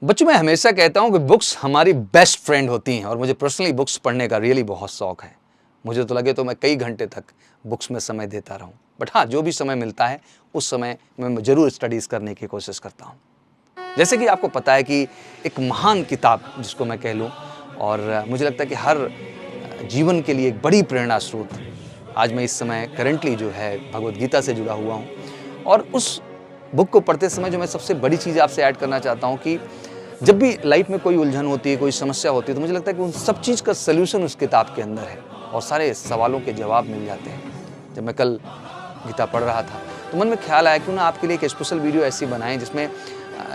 बच्चों, मैं हमेशा कहता हूँ कि बुक्स हमारी बेस्ट फ्रेंड होती हैं और मुझे पर्सनली बुक्स पढ़ने का रियली बहुत शौक है। मुझे तो लगे तो मैं कई घंटे तक बुक्स में समय देता रहूँ, बट हाँ, जो भी समय मिलता है उस समय मैं ज़रूर स्टडीज़ करने की कोशिश करता हूँ। जैसे कि आपको पता है कि एक महान किताब जिसको मैं कह लूँ, और मुझे लगता है कि हर जीवन के लिए एक बड़ी प्रेरणा स्रोत, आज मैं इस समय करेंटली जो है भगवद गीता से जुड़ा हुआ हूँ। और उस बुक को पढ़ते समय जो मैं सबसे बड़ी चीज़ आपसे ऐड करना चाहता हूँ कि जब भी लाइफ में कोई उलझन होती है, कोई समस्या होती है, तो मुझे लगता है कि उन सब चीज़ का सल्यूशन उस किताब के अंदर है और सारे सवालों के जवाब मिल जाते हैं। जब मैं कल गीता पढ़ रहा था तो मन में ख्याल आया क्यों ना आपके लिए एक स्पेशल वीडियो ऐसी बनाएं जिसमें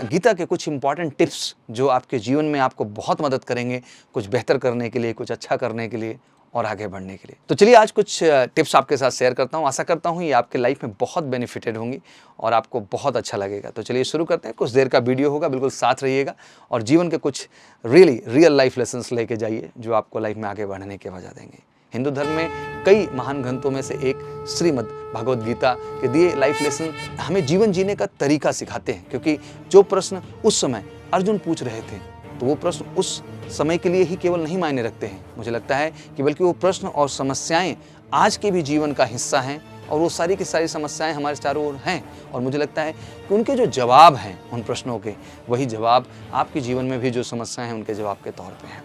गीता के कुछ इंपॉर्टेंट टिप्स जो आपके जीवन में आपको बहुत मदद करेंगे, कुछ बेहतर करने के लिए, कुछ अच्छा करने के लिए और आगे बढ़ने के लिए। तो चलिए आज कुछ टिप्स आपके साथ शेयर करता हूँ। आशा करता हूँ ये आपके लाइफ में बहुत बेनिफिटेड होंगी और आपको बहुत अच्छा लगेगा। तो चलिए शुरू करते हैं। कुछ देर का वीडियो होगा, बिल्कुल साथ रहिएगा और जीवन के कुछ रियल लाइफ लेसन्स लेके जाइए जो आपको लाइफ में आगे बढ़ने की वजह देंगे। हिंदू धर्म में कई महान ग्रंथों में से एक श्रीमद् भगवद गीता के दिए लाइफ लेसन हमें जीवन जीने का तरीका सिखाते हैं, क्योंकि जो प्रश्न उस समय अर्जुन पूछ रहे थे तो वो प्रश्न उस समय के लिए ही केवल नहीं मायने रखते हैं, मुझे लगता है कि बल्कि वो प्रश्न और समस्याएं आज के भी जीवन का हिस्सा हैं और वो सारी की सारी समस्याएं हमारे चारों ओर हैं। और मुझे लगता है कि उनके जो जवाब हैं उन प्रश्नों के, वही जवाब आपके जीवन में भी जो समस्याएं हैं उनके जवाब के तौर पर हैं।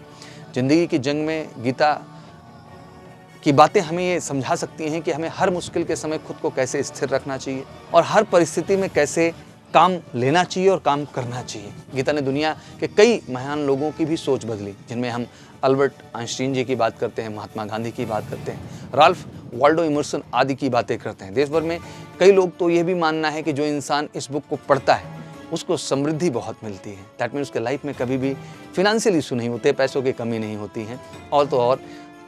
जिंदगी की जंग में गीता की बातें हमें ये समझा सकती हैं कि हमें हर मुश्किल के समय खुद को कैसे स्थिर रखना चाहिए और हर परिस्थिति में कैसे काम लेना चाहिए और काम करना चाहिए। गीता ने दुनिया के कई महान लोगों की भी सोच बदली, जिनमें हम अल्बर्ट आइंस्टीन जी की बात करते हैं, महात्मा गांधी की बात करते हैं, राल्फ वाल्डो इमर्सन आदि की बातें करते हैं। देश भर में कई लोग तो ये भी मानना है कि जो इंसान इस बुक को पढ़ता है उसको समृद्धि बहुत मिलती है। दैट मीन उसके लाइफ में कभी भी फिनेंशियल इशू नहीं होते, पैसों की कमी नहीं होती है, और तो और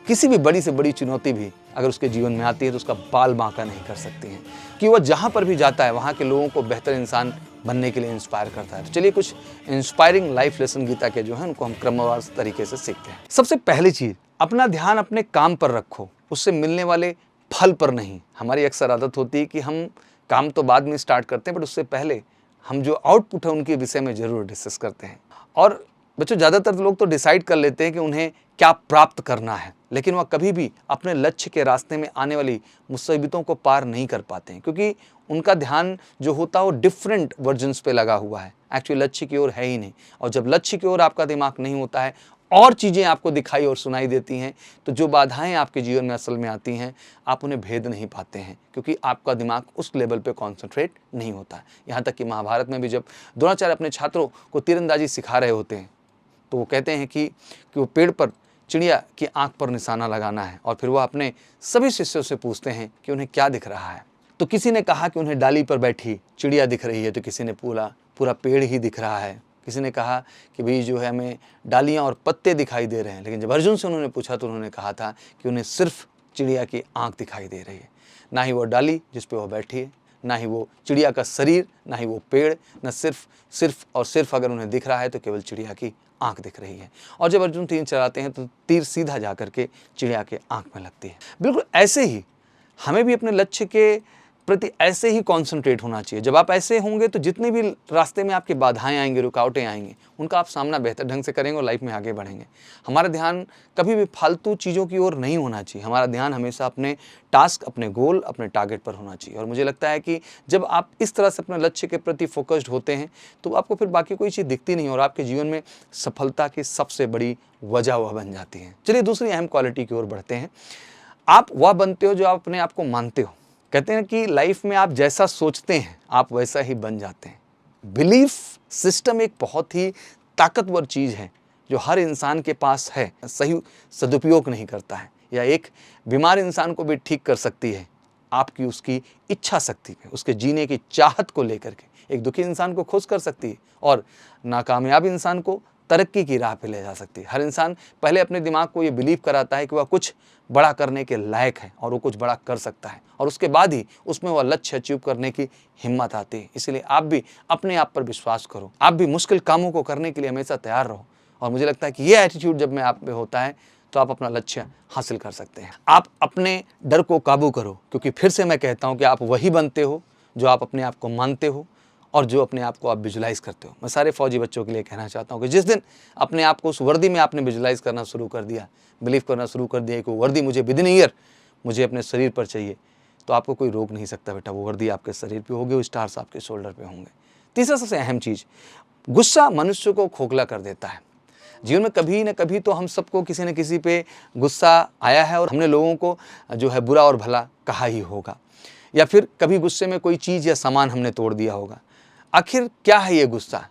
किसी भी बड़ी से बड़ी चुनौती भी अगर उसके जीवन में आती है तो उसका बाल बांका नहीं कर सकती हैं, कि वह जहाँ पर भी जाता है वहाँ के लोगों को बेहतर इंसान बनने के लिए इंस्पायर करता है। तो चलिए कुछ इंस्पायरिंग लाइफ लेसन गीता के जो हैं उनको हम क्रमवार तरीके से सीखते हैं। सबसे पहली चीज़, अपना ध्यान अपने काम पर रखो, उससे मिलने वाले फल पर नहीं। हमारी अक्सर आदत होती है कि हम काम तो बाद में स्टार्ट करते हैं, बट उससे पहले हम जो आउटपुट है उनके विषय में ज़रूर डिस्कस करते हैं। और बच्चों, ज़्यादातर लोग तो डिसाइड कर लेते हैं कि उन्हें क्या प्राप्त करना है, लेकिन वह कभी भी अपने लक्ष्य के रास्ते में आने वाली मुसीबतों को पार नहीं कर पाते हैं, क्योंकि उनका ध्यान जो होता है वो डिफरेंट वर्जन्स पे लगा हुआ है, एक्चुअली लक्ष्य की ओर है ही नहीं। और जब लक्ष्य की ओर आपका दिमाग नहीं होता है और चीज़ें आपको दिखाई और सुनाई देती हैं, तो जो बाधाएं आपके जीवन में असल में आती हैं आप उन्हें भेद नहीं पाते हैं, क्योंकि आपका दिमाग उस लेवल पे कॉन्सेंट्रेट नहीं होता है। यहाँ तक कि महाभारत में भी जब द्रोणाचार्य अपने छात्रों को तीरंदाजी सिखा रहे होते हैं तो वो कहते हैं कि वो पेड़ पर चिड़िया की आंख पर निशाना लगाना है, और फिर वह अपने सभी शिष्यों से पूछते हैं कि उन्हें क्या दिख रहा है। तो किसी ने कहा कि उन्हें डाली पर बैठी चिड़िया दिख रही है, तो किसी ने पूरा पेड़ ही दिख रहा है, किसी ने कहा कि भाई जो है हमें डालियाँ और पत्ते दिखाई दे रहे हैं। लेकिन जब अर्जुन से उन्होंने पूछा तो उन्होंने कहा था कि उन्हें सिर्फ चिड़िया की आंख दिखाई दे रही है, ना ही वो डाली जिस पर वह बैठी है, ना ही वो चिड़िया का शरीर, ना ही वो पेड़, न सिर्फ अगर उन्हें दिख रहा है तो केवल चिड़िया की आंख दिख रही है। और जब अर्जुन तीर चलाते हैं तो तीर सीधा जा करके चिड़िया के आंख में लगती है। बिल्कुल ऐसे ही हमें भी अपने लक्ष्य के प्रति ऐसे ही कॉन्सेंट्रेट होना चाहिए। जब आप ऐसे होंगे तो जितनी भी रास्ते में आपकी बाधाएं आएंगी, रुकावटें आएंगी, उनका आप सामना बेहतर ढंग से करेंगे और लाइफ में आगे बढ़ेंगे। हमारा ध्यान कभी भी फालतू चीज़ों की ओर नहीं होना चाहिए। हमारा ध्यान हमेशा अपने टास्क, अपने गोल, अपने टारगेट पर होना चाहिए। और मुझे लगता है कि जब आप इस तरह से अपने लक्ष्य के प्रति फोकस्ड होते हैं तो आपको फिर बाकी कोई चीज़ दिखती नहीं और आपके जीवन में सफलता की सबसे बड़ी वजह वह बन जाती है। चलिए दूसरी अहम क्वालिटी की ओर बढ़ते हैं। आप वह बनते हो जो आप अपने आप को मानते हो। कहते हैं कि लाइफ में आप जैसा सोचते हैं आप वैसा ही बन जाते हैं। बिलीफ सिस्टम एक बहुत ही ताकतवर चीज़ है जो हर इंसान के पास है, सही सदुपयोग नहीं करता है, या एक बीमार इंसान को भी ठीक कर सकती है आपकी उसकी इच्छा शक्ति पे, उसके जीने की चाहत को लेकर के। एक दुखी इंसान को खुश कर सकती है और नाकामयाब इंसान को तरक्की की राह पे ले जा सकती है। हर इंसान पहले अपने दिमाग को ये बिलीव कराता है कि वह कुछ बड़ा करने के लायक है और वो कुछ बड़ा कर सकता है, और उसके बाद ही उसमें वह लक्ष्य अचीव करने की हिम्मत आती है। इसलिए आप भी अपने आप पर विश्वास करो, आप भी मुश्किल कामों को करने के लिए हमेशा तैयार रहो। और मुझे लगता है कि ये एटीट्यूड जब में आप में होता है तो आप अपना लक्ष्य हासिल कर सकते हैं। आप अपने डर को काबू करो, क्योंकि फिर से मैं कहता हूँ कि आप वही बनते हो जो आप अपने आप को मानते हो, और जो अपने आप को आप विजुलाइज़ करते हो। मैं सारे फौजी बच्चों के लिए कहना चाहता हूँ कि जिस दिन अपने आप को उस वर्दी में आपने विजुलाइज़ करना शुरू कर दिया, बिलीव करना शुरू कर दिया कि वो वर्दी मुझे विदिन ईयर मुझे अपने शरीर पर चाहिए, तो आपको कोई रोक नहीं सकता बेटा। वो वर्दी आपके शरीर पे होगी, वो स्टार्स आपके शोल्डर पे होंगे। तीसरा सबसे अहम चीज़, गुस्सा मनुष्य को खोखला कर देता है। जीवन में कभी न कभी तो हम सबको किसी न किसी पे गुस्सा आया है और हमने लोगों को जो है बुरा और भला कहा ही होगा, या फिर कभी गुस्से में कोई चीज़ या सामान हमने तोड़ दिया होगा। आखिर क्या है ये गुस्सा?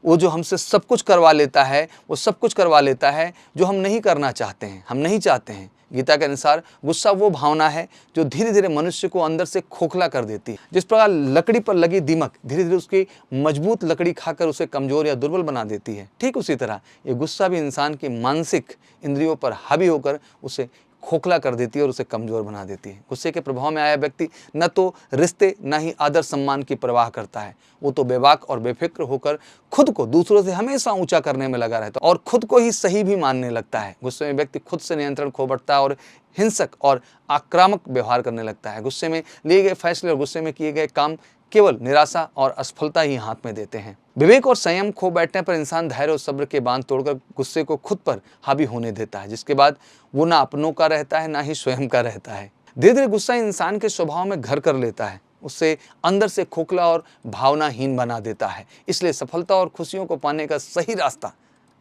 वो जो हमसे सब कुछ करवा लेता है, वो सब कुछ करवा लेता है जो हम नहीं करना चाहते हैं, हम नहीं चाहते हैं। गीता के अनुसार गुस्सा वो भावना है जो धीरे धीरे मनुष्य को अंदर से खोखला कर देती है। जिस प्रकार लकड़ी पर लगी दीमक धीरे धीरे उसकी मजबूत लकड़ी खाकर उसे कमजोर या दुर्बल बना देती है, ठीक उसी तरह ये गुस्सा भी इंसान की मानसिक इंद्रियों पर हावी होकर उसे खोखला कर देती है और उसे कमजोर बना देती है। गुस्से के प्रभाव में आया व्यक्ति न तो रिश्ते न ही आदर सम्मान की परवाह करता है। वो तो बेबाक और बेफिक्र होकर खुद को दूसरों से हमेशा ऊंचा करने में लगा रहता है और खुद को ही सही भी मानने लगता है। गुस्से में व्यक्ति खुद से नियंत्रण खो बैठता है और हिंसक और आक्रामक व्यवहार करने लगता है। गुस्से में लिए गए फैसले और गुस्से में किए गए काम केवल निराशा और असफलता ही हाथ में देते हैं। विवेक और संयम खो बैठने पर इंसान धैर्य और सब्र के बांध तोड़कर गुस्से को खुद पर हावी होने देता है, जिसके बाद वो ना अपनों का रहता है ना ही स्वयं का रहता है। धीरे धीरे गुस्सा इंसान के स्वभाव में घर कर लेता है, उससे अंदर से खोखला और भावनाहीन बना देता है। इसलिए सफलता और खुशियों को पाने का सही रास्ता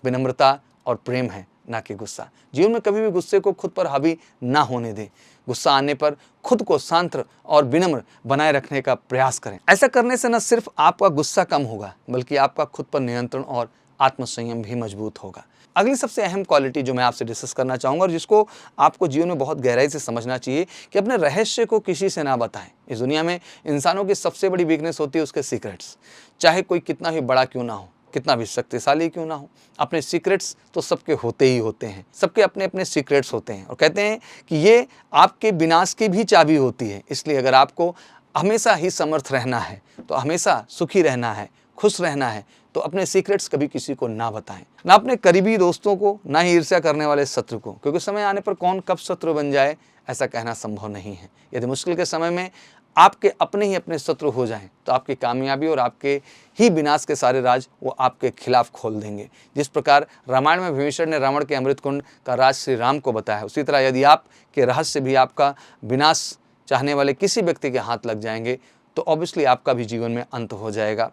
विनम्रता और प्रेम है, ना कि गुस्सा। जीवन में कभी भी गुस्से को खुद पर हावी ना होने दें। गुस्सा आने पर खुद को शांत और विनम्र बनाए रखने का प्रयास करें। ऐसा करने से न सिर्फ आपका गुस्सा कम होगा बल्कि आपका खुद पर नियंत्रण और आत्मसंयम भी मजबूत होगा। अगली सबसे अहम क्वालिटी जो मैं आपसे डिस्कस करना चाहूँगा और जिसको आपको जीवन में बहुत गहराई से समझना चाहिए कि अपने रहस्य को किसी से ना बताएं। इस दुनिया में इंसानों की सबसे बड़ी वीकनेस होती है उसके सीक्रेट्स। चाहे कोई कितना भी बड़ा क्यों ना हो, कितना भी शक्तिशाली क्यों ना हो, अपने सीक्रेट्स तो सबके होते ही होते हैं। सबके अपने अपने सीक्रेट्स होते हैं और कहते हैं कि ये आपके विनाश की भी चाबी होती है। इसलिए अगर आपको हमेशा ही समर्थ रहना है, तो हमेशा सुखी रहना है, खुश रहना है, तो अपने सीक्रेट्स कभी किसी को ना बताएं, ना अपने करीबी दोस्तों को, ना ही ईर्ष्या करने वाले शत्रु को, क्योंकि समय आने पर कौन कब शत्रु बन जाए ऐसा कहना संभव नहीं है। यदि मुश्किल के समय में आपके अपने ही अपने शत्रु हो जाएं तो आपकी कामयाबी और आपके ही विनाश के सारे राज वो आपके खिलाफ खोल देंगे। जिस प्रकार रामायण में भीष्मर ने रावण के अमृत कुंड का राज श्री राम को बताया, उसी तरह यदि आपके रहस्य भी आपका विनाश चाहने वाले किसी व्यक्ति के हाथ लग जाएंगे तो ऑब्वियसली आपका भी जीवन में अंत हो जाएगा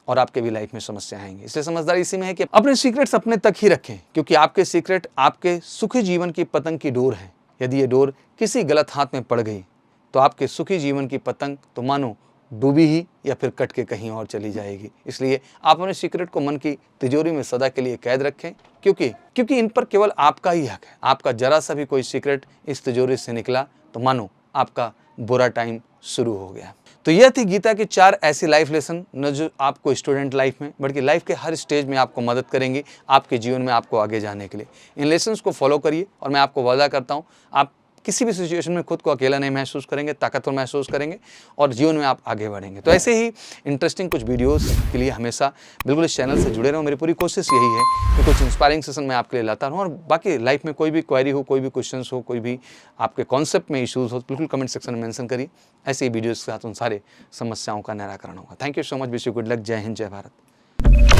और आपके भी लाइफ में समस्या आएंगी। इसलिए समझदारी इसी में है कि अपने सीक्रेट्स अपने तक ही रखें, क्योंकि आपके सीक्रेट आपके सुखी जीवन की पतंग की डोर है। यदि ये डोर किसी गलत हाथ में पड़ गई तो आपके सुखी जीवन की पतंग तो मानो डूबी ही या फिर कट के कहीं और चली जाएगी। इसलिए आप अपने सीक्रेट को मन की तिजोरी में सदा के लिए कैद रखें, क्योंकि इन पर केवल आपका ही हक है। आपका जरा सा भी कोई सीक्रेट इस तिजोरी से निकला तो मानो आपका बुरा टाइम शुरू हो गया। तो यह थी गीता की 4 ऐसी लाइफ लेसन न जो आपको स्टूडेंट लाइफ में बल्कि लाइफ के हर स्टेज में आपको मदद करेंगे आपके जीवन में आपको आगे जाने के लिए। इन लेसन्स को फॉलो करिए और मैं आपको वादा करता हूँ आप किसी भी सिचुएशन में खुद को अकेला नहीं महसूस करेंगे, ताकतवर महसूस करेंगे और जीवन में आप आगे बढ़ेंगे। तो ऐसे ही इंटरेस्टिंग कुछ वीडियोस के लिए हमेशा बिल्कुल इस चैनल से जुड़े रहो। मेरी पूरी कोशिश यही है कि कुछ इंस्पायरिंग सेशन मैं आपके लिए लाता रहूँ और बाकी लाइफ में कोई भी क्वेरी हो, कोई भी क्वेश्चंस हो, कोई भी आपके कॉन्सेप्ट में इशूज़ हो, बिल्कुल कमेंट सेक्शन में मेंशन करिए। ऐसे ही वीडियोज़ के साथ उन सारे समस्याओं का निराकरण होगा। Thank you so much, wish you good luck. जय हिंद, जय भारत।